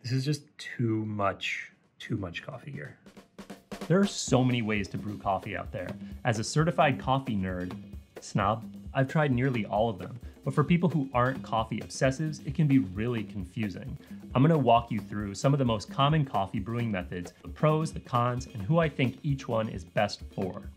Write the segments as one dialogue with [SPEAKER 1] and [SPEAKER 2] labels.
[SPEAKER 1] This is just too much coffee here.
[SPEAKER 2] There are so many ways to brew coffee out there. As a certified coffee nerd, snob, I've tried nearly all of them. But for people who aren't coffee obsessives, it can be really confusing. I'm gonna walk you through some of the most common coffee brewing methods, the pros, the cons, and who I think each one is best for.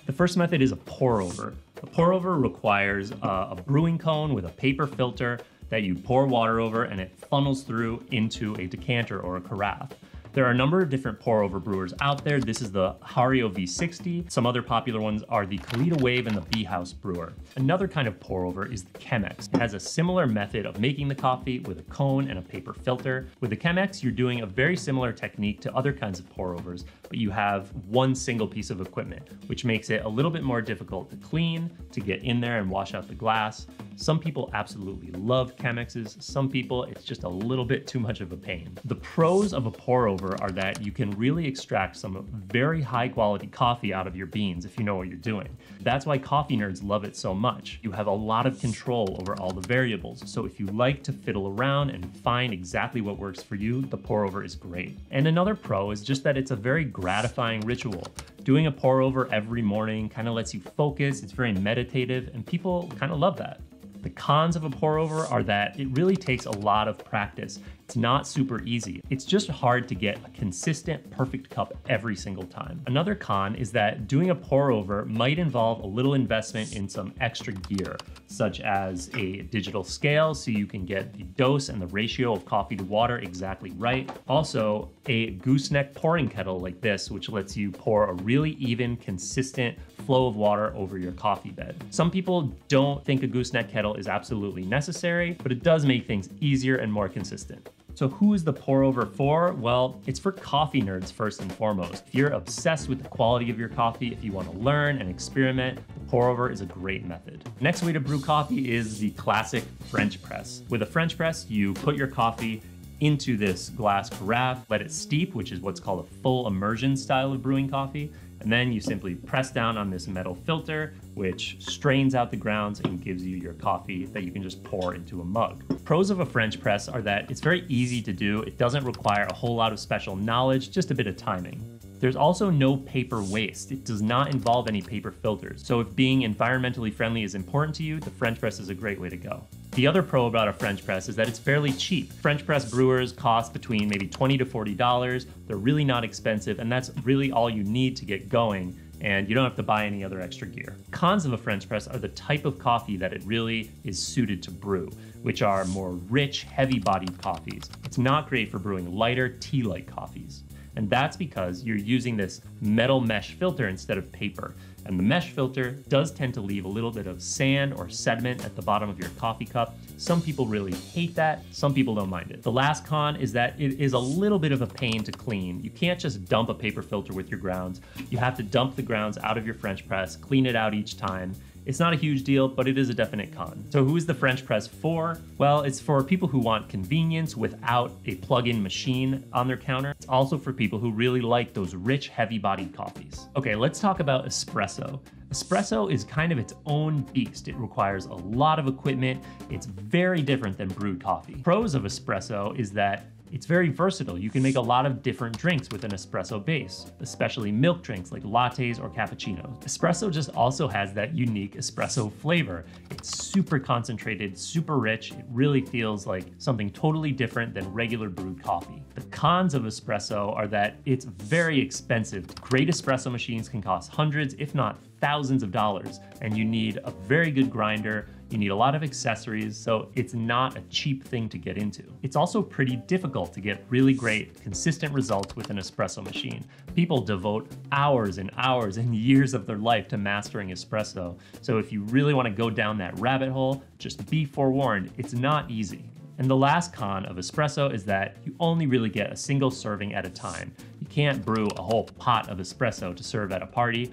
[SPEAKER 2] The first method is a pour over. A pour over requires a brewing cone with a paper filter that you pour water over and it funnels through into a decanter or a carafe. There are a number of different pour over brewers out there. This is the Hario V60. Some other popular ones are the Kalita Wave and the Bee House brewer. Another kind of pour over is the Chemex. It has a similar method of making the coffee with a cone and a paper filter. With the Chemex, you're doing a very similar technique to other kinds of pour overs, but you have one single piece of equipment, which makes it a little bit more difficult to clean, to get in there and wash out the glass. Some people absolutely love Chemexes. Some people, it's just a little bit too much of a pain. The pros of a pour over are that you can really extract some very high quality coffee out of your beans if you know what you're doing. That's why coffee nerds love it so much. You have a lot of control over all the variables. So if you like to fiddle around and find exactly what works for you, the pour over is great. And another pro is just that it's a very gratifying ritual. Doing a pour over every morning kind of lets you focus. It's very meditative and people kind of love that. The cons of a pour over are that it really takes a lot of practice. It's not super easy. It's just hard to get a consistent, perfect cup every single time. Another con is that doing a pour over might involve a little investment in some extra gear, such as a digital scale so you can get the dose and the ratio of coffee to water exactly right. Also, a gooseneck pouring kettle like this, which lets you pour a really even, consistent flow of water over your coffee bed. Some people don't think a gooseneck kettle is absolutely necessary, but it does make things easier and more consistent. So who is the pour over for? Well, it's for coffee nerds first and foremost. If you're obsessed with the quality of your coffee, if you want to learn and experiment, the pour over is a great method. Next way to brew coffee is the classic French press. With a French press, you put your coffee into this glass carafe, let it steep, which is what's called a full immersion style of brewing coffee. And then you simply press down on this metal filter, which strains out the grounds and gives you your coffee that you can just pour into a mug. Pros of a French press are that it's very easy to do. It doesn't require a whole lot of special knowledge, just a bit of timing. There's also no paper waste. It does not involve any paper filters. So if being environmentally friendly is important to you, the French press is a great way to go. The other pro about a French press is that it's fairly cheap. French press brewers cost between maybe $20 to $40. They're really not expensive, and that's really all you need to get going, and you don't have to buy any other extra gear. Cons of a French press are the type of coffee that it really is suited to brew, which are more rich, heavy-bodied coffees. It's not great for brewing lighter, tea-like coffees. And that's because you're using this metal mesh filter instead of paper. And the mesh filter does tend to leave a little bit of sand or sediment at the bottom of your coffee cup. Some people really hate that. Some people don't mind it. The last con is that it is a little bit of a pain to clean. You can't just dump a paper filter with your grounds. You have to dump the grounds out of your French press, clean it out each time. It's not a huge deal, but it is a definite con. So who is the French press for? Well, it's for people who want convenience without a plug-in machine on their counter. It's also for people who really like those rich, heavy-bodied coffees. Okay, let's talk about espresso. Espresso is kind of its own beast. It requires a lot of equipment. It's very different than brewed coffee. Pros of espresso is that it's very versatile. You can make a lot of different drinks with an espresso base, especially milk drinks like lattes or cappuccinos. Espresso just also has that unique espresso flavor. It's super concentrated, super rich. It really feels like something totally different than regular brewed coffee. The cons of espresso are that it's very expensive. Great espresso machines can cost hundreds, if not thousands of dollars, and you need a very good grinder. You need a lot of accessories, so it's not a cheap thing to get into. It's also pretty difficult to get really great, consistent results with an espresso machine. People devote hours and hours and years of their life to mastering espresso. So if you really want to go down that rabbit hole, just be forewarned, it's not easy. And the last con of espresso is that you only really get a single serving at a time. You can't brew a whole pot of espresso to serve at a party.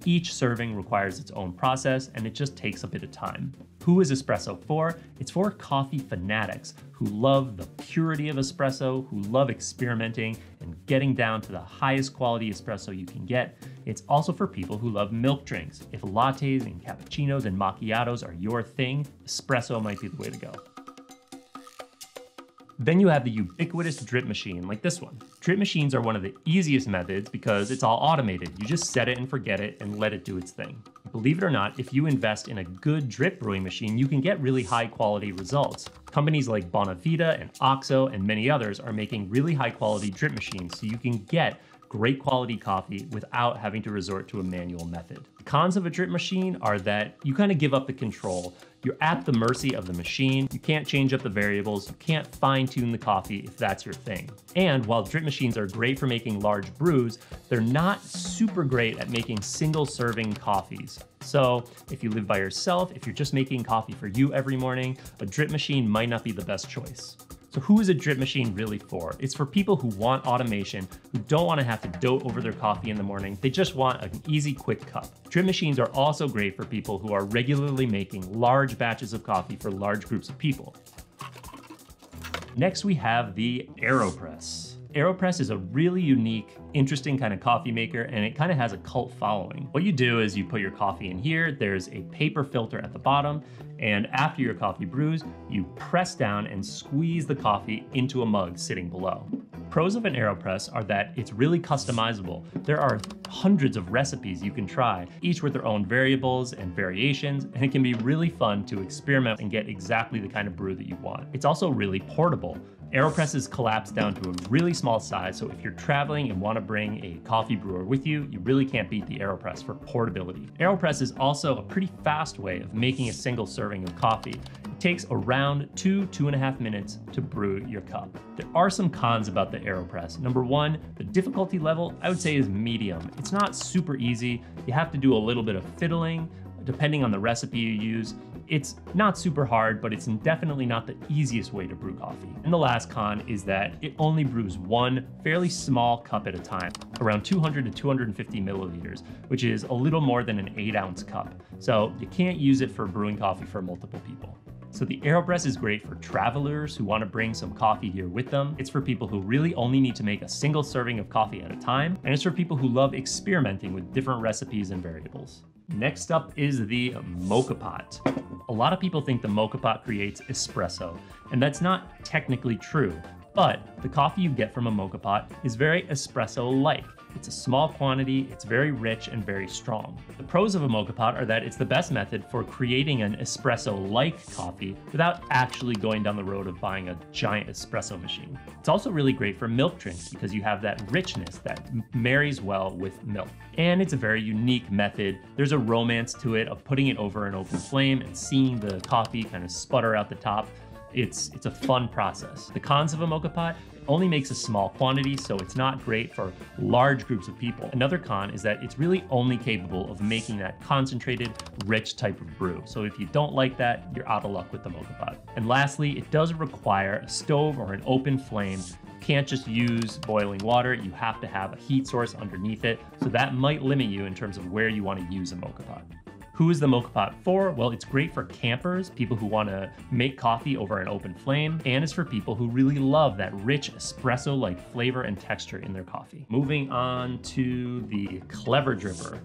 [SPEAKER 2] Each serving requires its own process, and it just takes a bit of time. Who is espresso for? It's for coffee fanatics who love the purity of espresso, who love experimenting and getting down to the highest quality espresso you can get. It's also for people who love milk drinks. If lattes and cappuccinos and macchiatos are your thing, espresso might be the way to go. Then you have the ubiquitous drip machine like this one. Drip machines are one of the easiest methods because it's all automated. You just set it and forget it and let it do its thing. Believe it or not, if you invest in a good drip brewing machine, you can get really high quality results. Companies like Bonavita and Oxo and many others are making really high quality drip machines so you can get great quality coffee without having to resort to a manual method. The cons of a drip machine are that you kind of give up the control. You're at the mercy of the machine. You can't change up the variables. You can't fine tune the coffee if that's your thing. And while drip machines are great for making large brews, they're not super great at making single serving coffees. So if you live by yourself, if you're just making coffee for you every morning, a drip machine might not be the best choice. So who is a drip machine really for? It's for people who want automation, who don't want to have to dote over their coffee in the morning. They just want an easy, quick cup. Drip machines are also great for people who are regularly making large batches of coffee for large groups of people. Next, we have the AeroPress. AeroPress is a really unique, interesting kind of coffee maker, and it kind of has a cult following. What you do is you put your coffee in here, there's a paper filter at the bottom, and after your coffee brews, you press down and squeeze the coffee into a mug sitting below. Pros of an AeroPress are that it's really customizable. There are hundreds of recipes you can try, each with their own variables and variations, and it can be really fun to experiment and get exactly the kind of brew that you want. It's also really portable. AeroPresses collapse down to a really small size, so if you're traveling and want to bring a coffee brewer with you, you really can't beat the AeroPress for portability. AeroPress is also a pretty fast way of making a single serving of coffee. It takes around 2.5 minutes to brew your cup. There are some cons about the AeroPress. Number one, the difficulty level I would say is medium. It's not super easy. You have to do a little bit of fiddling, depending on the recipe you use. It's not super hard, but it's definitely not the easiest way to brew coffee. And the last con is that it only brews one fairly small cup at a time, around 200 to 250 milliliters, which is a little more than an 8-ounce cup. So you can't use it for brewing coffee for multiple people. So the AeroPress is great for travelers who want to bring some coffee here with them. It's for people who really only need to make a single serving of coffee at a time. And it's for people who love experimenting with different recipes and variables. Next up is the Moka Pot. A lot of people think the Moka Pot creates espresso, and that's not technically true. But the coffee you get from a Moka Pot is very espresso-like. It's a small quantity, it's very rich and very strong. The pros of a Moka Pot are that it's the best method for creating an espresso-like coffee without actually going down the road of buying a giant espresso machine. It's also really great for milk drinks because you have that richness that marries well with milk. And it's a very unique method. There's a romance to it of putting it over an open flame and seeing the coffee kind of sputter out the top. It's a fun process. The cons of a Moka Pot: it only makes a small quantity, so it's not great for large groups of people. Another con is that it's really only capable of making that concentrated, rich type of brew. So if you don't like that, you're out of luck with the Moka Pot. And lastly, it does require a stove or an open flame. You can't just use boiling water, you have to have a heat source underneath it. So that might limit you in terms of where you want to use a Moka Pot. Who is the Moka Pot for? Well, it's great for campers, people who want to make coffee over an open flame, and it's for people who really love that rich espresso-like flavor and texture in their coffee. Moving on to the Clever Dripper.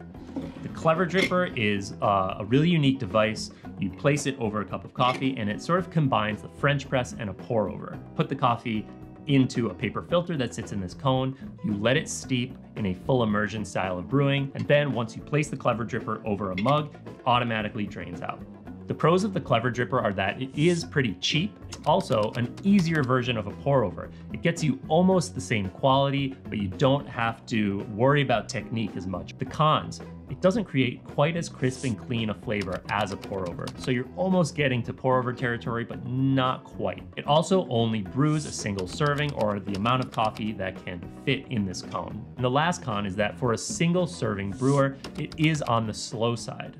[SPEAKER 2] The Clever Dripper is a really unique device. You place it over a cup of coffee, and it sort of combines the French press and a pour over. Put the coffee into a paper filter that sits in this cone. You let it steep in a full immersion style of brewing, and then once you place the Clever Dripper over a mug, it automatically drains out. The pros of the Clever Dripper are that it is pretty cheap. It's also an easier version of a pour over. It gets you almost the same quality, but you don't have to worry about technique as much. The cons: it doesn't create quite as crisp and clean a flavor as a pour over. So you're almost getting to pour over territory, but not quite. It also only brews a single serving, or the amount of coffee that can fit in this cone. And the last con is that for a single serving brewer, it is on the slow side.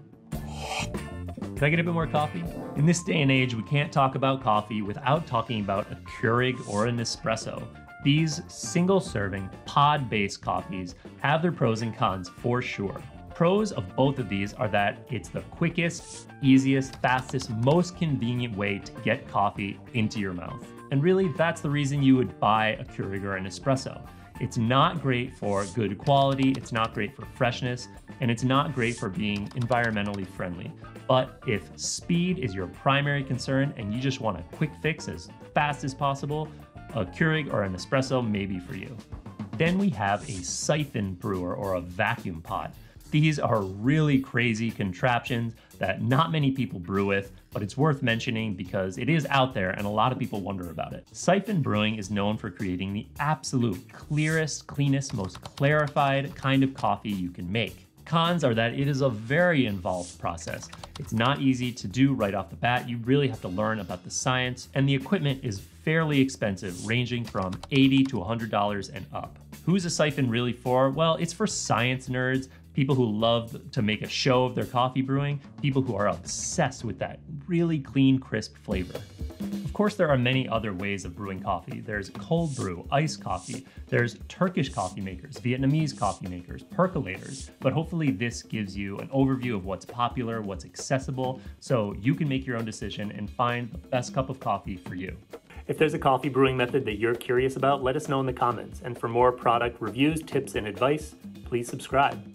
[SPEAKER 2] Can I get a bit more coffee? In this day and age, we can't talk about coffee without talking about a Keurig or an espresso. These single-serving, pod-based coffees have their pros and cons for sure. Pros of both of these are that it's the quickest, easiest, fastest, most convenient way to get coffee into your mouth. And really, that's the reason you would buy a Keurig or an espresso. It's not great for good quality, it's not great for freshness, and it's not great for being environmentally friendly. But if speed is your primary concern and you just want a quick fix as fast as possible, a Keurig or an Espresso may be for you. Then we have a Siphon brewer or a vacuum pot. These are really crazy contraptions that not many people brew with, but it's worth mentioning because it is out there and a lot of people wonder about it. Siphon brewing is known for creating the absolute clearest, cleanest, most clarified kind of coffee you can make. Cons are that it is a very involved process. It's not easy to do right off the bat. You really have to learn about the science, and the equipment is fairly expensive, ranging from $80 to $100 and up. Who's a siphon really for? Well, it's for science nerds, people who love to make a show of their coffee brewing, people who are obsessed with that really clean, crisp flavor. Of course, there are many other ways of brewing coffee. There's cold brew, iced coffee, there's Turkish coffee makers, Vietnamese coffee makers, percolators, but hopefully this gives you an overview of what's popular, what's accessible, so you can make your own decision and find the best cup of coffee for you. If there's a coffee brewing method that you're curious about, let us know in the comments. And for more product reviews, tips, and advice, please subscribe.